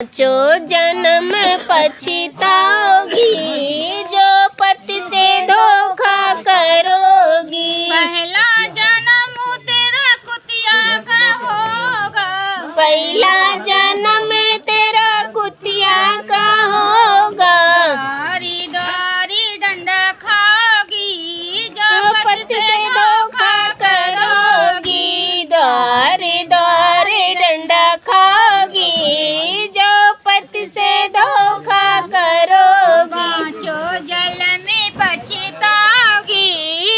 जो जन्म पछताओगी, जो पति से धोखा करोगी। पहला जन्म तेरा कुतिया का होगा, पहला जन्म तेरा कुतिया का होगा। दारी दारी डंडा खाओगी, जो पति से धोखा करोगी। दारी दारी डंडा खाओगी, जो पति से धोखा करोगी। पांचों जल में पछताओगी,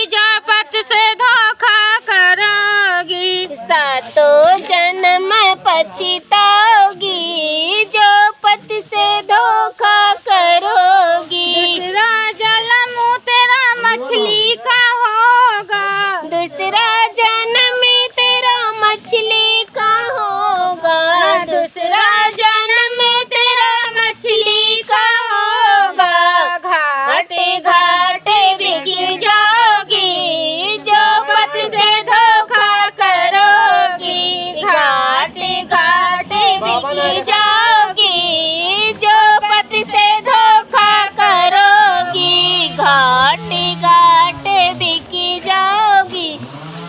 जो पति से धोखा करोगी। सातों जन्म पछताओगी, जो पति से धोखा करोगी। दूसरा जन्म तेरा मछली का होगा, दूसरा जन्म तेरा मछली का होगा। दूसरा जन्म तेरा मछली का होगा। घाटे घाटे बिक जाओगी, जो पति से धोखा करोगी। घाटे घाटे बिक जाओगी, जो पति से धोखा करोगी। घाटे घाटे बिक जाओगी,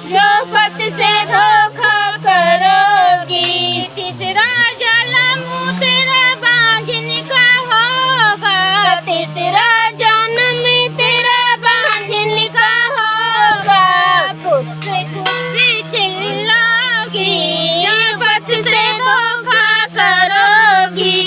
जो पति से धोखा करोगी। तीसरा जन्म तेरा बांझन का होगा, तीसरा जन्म तेरा बांझन का होगा। कुत्ते कुत्ते चिल्लाओगी, जो पति से धोखा करोगी।